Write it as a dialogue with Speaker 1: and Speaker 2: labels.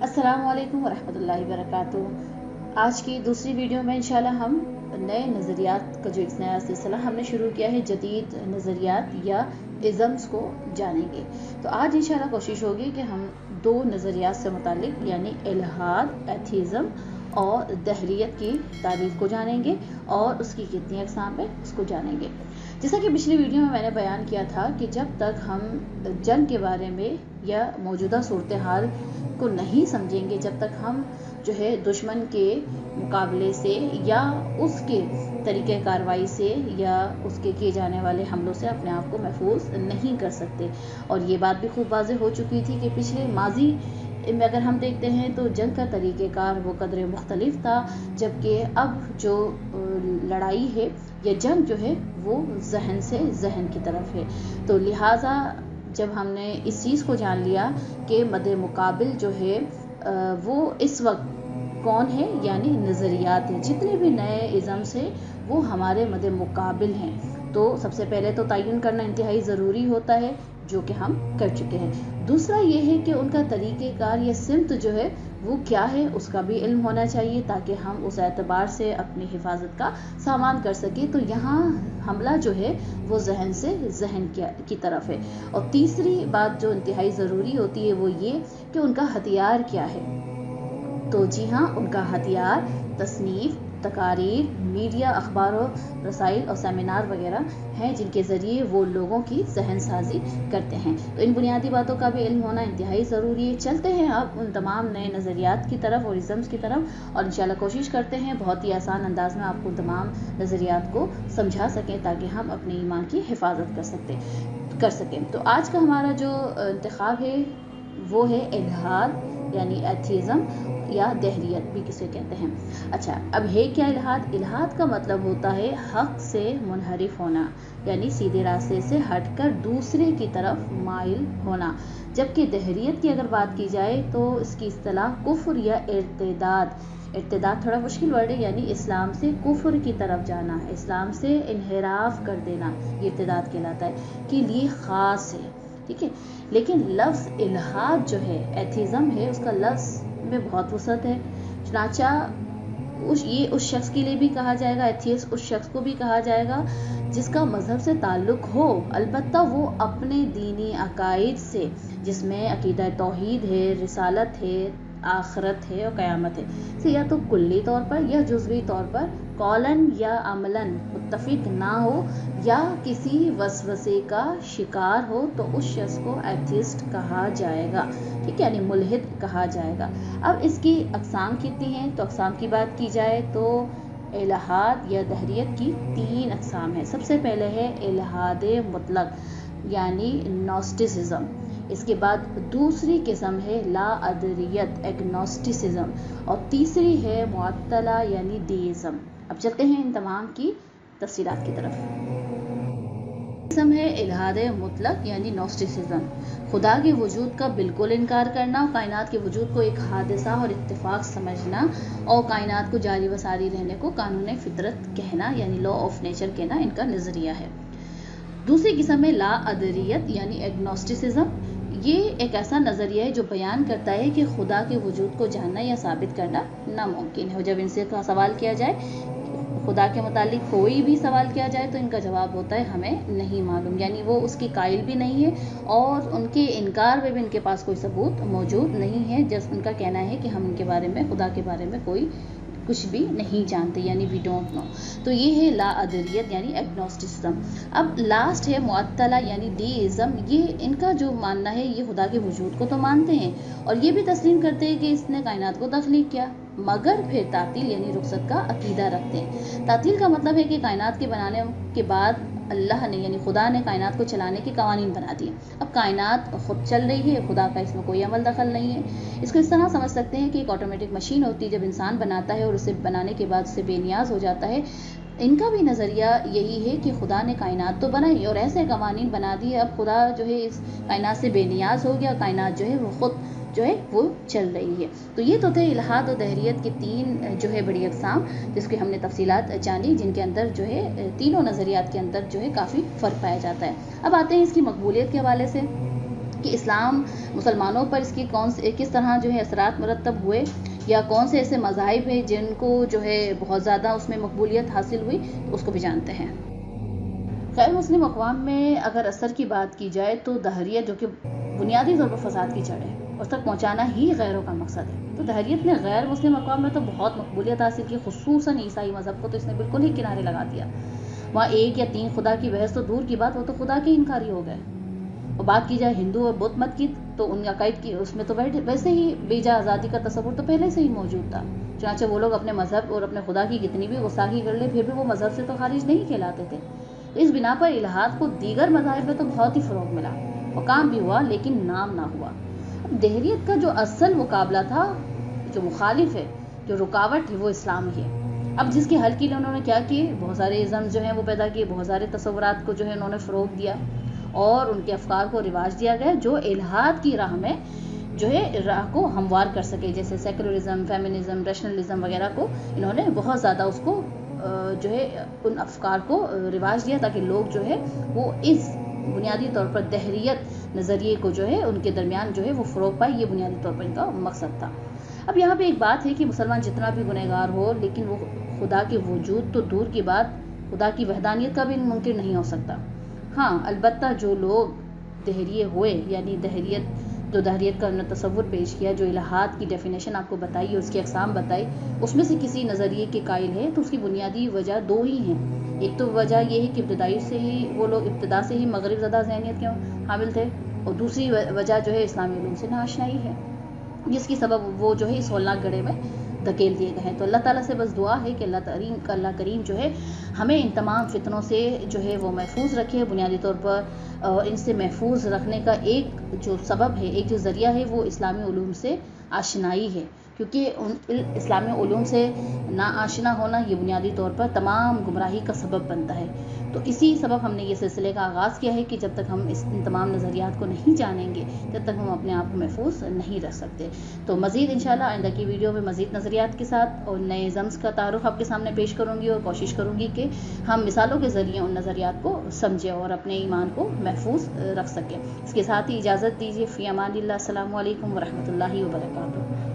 Speaker 1: अस्सलामु अलैकुम वरहमतुल्लाहि वबरकातुहू। आज की दूसरी वीडियो में इंशाल्लाह हम नए नज़रियात का जो एक नया सिलसिला हमने शुरू किया है, जदीद नज़रियात या इज़म्स को जानेंगे। तो आज इंशाल्लाह कोशिश होगी कि हम दो नज़रियात से मुतालिक यानी इल्हाद, एथीज़म और दहरियत की तारीफ़ को जानेंगे और उसकी कितनी अक़साम है उसको जानेंगे। जैसा कि पिछली वीडियो में मैंने बयान किया था कि जब तक हम जंग के बारे में या मौजूदा सूरत हाल को नहीं समझेंगे, जब तक हम जो है दुश्मन के मुकाबले से या उसके तरीक़े कार्रवाई से या उसके किए जाने वाले हमलों से अपने आप को महफूज नहीं कर सकते। और ये बात भी खूब वाज़ेह हो चुकी थी कि पिछले माजी में अगर हम देखते हैं तो जंग का तरीक़ेकार वो कदर मुख्तलिफ था, जबकि अब जो लड़ाई है या जंग जो है वो जहन से जहन की तरफ है। तो लिहाजा जब हमने इस चीज़ को जान लिया कि मद्दे मुकाबिल जो है वो इस वक्त कौन है, यानी नज़रियात है, जितने भी नए इज़म्स हैं वो हमारे मद्दे मुकाबिल हैं, तो सबसे पहले तो तयन करना इंतहाई ज़रूरी होता है, जो कि हम कर चुके हैं। दूसरा ये है कि उनका तरीक़ेकार या सिमत जो है वो क्या है उसका भी इल्म होना चाहिए, ताकि हम उस एतबार से अपनी हिफाजत का सामान कर सकें। तो यहाँ हमला जो है वो जहन से जहन की तरफ है। और तीसरी बात जो इंतहाई ज़रूरी होती है वो ये कि उनका हथियार क्या है। तो जी हाँ, उनका हथियार तसनीफ़, तकारीर, मीडिया, अखबार और रसाइल और सेमिनार वगैरह हैं, जिनके ज़रिए वो लोगों की जहन साजी करते हैं। तो इन बुनियादी बातों का भी इल्म होना इंतहाई ज़रूरी है। चलते हैं अब उन तमाम नए नज़रियात की तरफ और इज़म्स की तरफ, और इंशाल्लाह कोशिश करते हैं बहुत ही आसान अंदाज में आपको तमाम नज़रियात को समझा सकें, ताकि हम अपने ईमान की हिफाजत कर सकें। तो आज का हमारा जो इंतखाब है वो है इल्हाद यानी एथीज़म या दहरियत भी किसे कहते हैं। अच्छा, अब है क्या इल्हाद? इल्हाद का मतलब होता है हक़ से मुनहरिफ होना, यानी सीधे रास्ते से हटकर दूसरे की तरफ माइल होना। जबकि दहरियत की अगर बात की जाए तो इसकी इस्तिलाह कुफ्र या इर्तिदाद थोड़ा मुश्किल वर्ड है, यानी इस्लाम से कुफ्र की तरफ जाना, इस्लाम से इन्हिराफ कर देना, ये इर्तिदाद कहलाता है, के लिए ख़ास है। ठीक है, लेकिन लफ्ज़ इल्हाद जो है, एथीज़म है, उसका लफ्ज़ में बहुत वसअत है। चुनाचा उस शख्स के लिए भी कहा जाएगा, एथीस्ट उस शख्स को भी कहा जाएगा जिसका मज़हब से ताल्लुक़ हो, अलबत्ता वो अपने दीनी अकायद से, जिसमें अकीदा तौहीद है, रिसालत है, आखिरत है और क़यामत है, से या तो कुल्ली तौर पर या जुज़वी तौर पर कौलन या अमलन मुत्तफ़िक ना हो या किसी वसवसे का शिकार हो, तो उस शख्स को एथीस्ट कहा जाएगा। ठीक है, यानी मुल्हिद कहा जाएगा। अब इसकी अक़साम कितनी हैं? तो अक़साम की बात की जाए तो इल्हाद या दहरियत की 3 अक़साम हैं। सबसे पहले है इल्हाद मुतलक यानी नोस्टिसिज्म। इसके बाद दूसरी किस्म है ला अदरियत एग्नोस्टिसिज्म, और तीसरी है मुअत्तला यानी देइज़्म। अब चलते हैं इन तमाम की तफसीलात की तरफ। किस्म है इल्हाद मुतलक यानी नोस्टिसिज्म, खुदा के वजूद का बिल्कुल इनकार करना, कायनात के वजूद को एक हादसा और इत्तेफाक समझना, और कायनात को जारी व सारी रहने को कानून फितरत कहना, यानी लॉ ऑफ नेचर कहना इनका नज़रिया है। दूसरी किस्म है ला अदरियत यानी एग्नोस्टिसिज्म। ये एक ऐसा नज़रिया है जो बयान करता है कि खुदा के वजूद को जानना या साबित करना नामुमकिन है। जब इनसे सवाल किया जाए, खुदा के मुतालिक कोई भी सवाल किया जाए, तो इनका जवाब होता है हमें नहीं मालूम, यानी वो उसकी कायल भी नहीं है और उनके इनकार में भी इनके पास कोई सबूत मौजूद नहीं है। जस्ट उनका कहना है कि हम उनके बारे में, खुदा के बारे में कोई कुछ भी नहीं जानते, यानी वी डोंट नो। तो ये है ला अदरियत यानी एग्नोस्टिसिज्म। अब लास्ट है मुअत्तला यानी देइज़्म। ये इनका जो मानना है, ये खुदा के वजूद को तो मानते हैं और ये भी तस्लीम करते हैं कि इसने कायनात को तख्लीक किया, मगर फिर तातील यानी रुखसत का अकीदा रखते हैं। तातील का मतलब है कि कायनात के बनाने के बाद अल्लाह ने यानी खुदा ने कायनात को चलाने के कवानीन बना दिए। अब कायनात खुद चल रही है, खुदा का इसमें कोई अमल दखल नहीं है। इसको इस तरह समझ सकते हैं कि एक ऑटोमेटिक मशीन होती है, जब इंसान बनाता है और उसे बनाने के बाद उसे बेनियाज हो जाता है। इनका भी नज़रिया यही है कि खुदा ने कायनात तो बनाई और ऐसे कवानीन बना दिए, अब खुदा जो है इस कायनात से बेनियाज हो गया, कायनात जो है वो खुद जो है वो चल रही है। तो ये तो थे इल्हाद और दहरियत की 3 जो है बड़ी अक़साम, जिसकी हमने तफसीलात जानी, जिनके अंदर जो है तीनों नज़रियात के अंदर जो है काफ़ी फ़र्क पाया जाता है। अब आते हैं इसकी मकबूलियत के हवाले से। کہ اسلام مسلمانوں پر اس کی کس طرح جو ہے اثرات مرتب ہوئے، یا کون سے ایسے مذاہب ہیں جن کو جو ہے بہت زیادہ اس میں مقبولیت حاصل ہوئی، اس کو بھی جانتے ہیں۔ غیر مسلم اقوام میں اگر اثر کی بات کی جائے تو دہریت، جو کہ بنیادی طور پر فساد کی جڑ ہے، اس تک پہنچانا ہی غیروں کا مقصد ہے۔ تو دہریت نے غیر مسلم اقوام میں تو بہت مقبولیت حاصل کی، خصوصاً عیسائی مذہب کو تو اس نے بالکل ہی کنارے لگا دیا۔ وہاں ایک یا تین خدا کی بحث تو دور کی بات، وہ تو خدا کے انکاری ہو گئے۔ اور بات کی جائے ہندو اور بدھ مت کی تو ان عقائد کی اس میں تو ویسے ہی بے جا آزادی کا تصور تو پہلے سے ہی موجود تھا، چنانچہ وہ لوگ اپنے مذہب اور اپنے خدا کی کتنی بھی گستاخی کر لے پھر بھی وہ مذہب سے تو خارج نہیں کہلاتے تھے۔ اس بنا پر الہات کو دیگر مذاہب میں تو بہت ہی فروغ ملا اور کام بھی ہوا، لیکن نام نہ ہوا۔ اب دہریت کا جو اصل مقابلہ تھا، جو مخالف ہے، جو رکاوٹ ہے، وہ اسلام ہی ہے۔ اب جس کے حل کے لیے انہوں نے کیا کیے، بہت سارے ازم جو ہیں وہ پیدا کیے، بہت سارے تصورات کو جو ہے انہوں نے فروغ دیا اور ان کے افکار کو رواج دیا گیا جو الہات کی راہ میں جو ہے راہ کو ہموار کر سکے، جیسے سیکولرزم، فیمنزم، ریشنلزم وغیرہ کو انہوں نے بہت زیادہ اس کو جو ہے ان افکار کو رواج دیا تاکہ لوگ جو ہے وہ اس بنیادی طور پر دہریت نظریے کو جو ہے ان کے درمیان جو ہے وہ فروغ پائے۔ یہ بنیادی طور پر ان کا مقصد تھا۔ اب یہاں پہ ایک بات ہے کہ مسلمان جتنا بھی گنہگار ہو، لیکن وہ خدا کے وجود تو دور کی بات، خدا کی وحدانیت کا بھی ممکن نہیں ہو سکتا۔ ہاں البتہ جو لوگ دہریے ہوئے، یعنی دہریت کا تصور پیش کیا، جو الہات کی ڈیفینیشن آپ کو بتائی اور اس کی اقسام بتائی، اس میں سے کسی نظریے کے قائل ہے تو اس کی بنیادی وجہ دو ہی ہیں۔ ایک تو وجہ یہ ہے کہ ابتدا سے ہی مغرب زدہ ذہنیت کے حامل تھے، اور دوسری وجہ جو ہے اسلامی علوم سے ناآشنائی ہے، جس کی سبب وہ جو ہے اس ہولناک گڑھے میں دھکیل دیے گئے ہیں۔ تو اللہ تعالیٰ سے بس دعا ہے کہ اللہ کریم جو ہے ہمیں ان تمام فتنوں سے جو ہے وہ محفوظ رکھے۔ بنیادی طور پر ان سے محفوظ رکھنے کا ایک جو سبب ہے، ایک جو ذریعہ ہے، وہ اسلامی علوم سے آشنائی ہے، کیونکہ اسلامی علوم سے نا آشنا ہونا یہ بنیادی طور پر تمام گمراہی کا سبب بنتا ہے۔ تو اسی سبب ہم نے یہ سلسلے کا آغاز کیا ہے کہ جب تک ہم ان تمام نظریات کو نہیں جانیں گے، جب تک ہم اپنے آپ کو محفوظ نہیں رکھ سکتے۔ تو مزید انشاءاللہ آئندہ کی ویڈیو میں مزید نظریات کے ساتھ اور نئے ازمز کا تعارف آپ کے سامنے پیش کروں گی، اور کوشش کروں گی کہ ہم مثالوں کے ذریعے ان نظریات کو سمجھیں اور اپنے ایمان کو محفوظ رکھ سکیں۔ اس کے ساتھ ہی اجازت دیجیے، فی امان اللہ، السلام علیکم ورحمۃ اللہ وبرکاتہ۔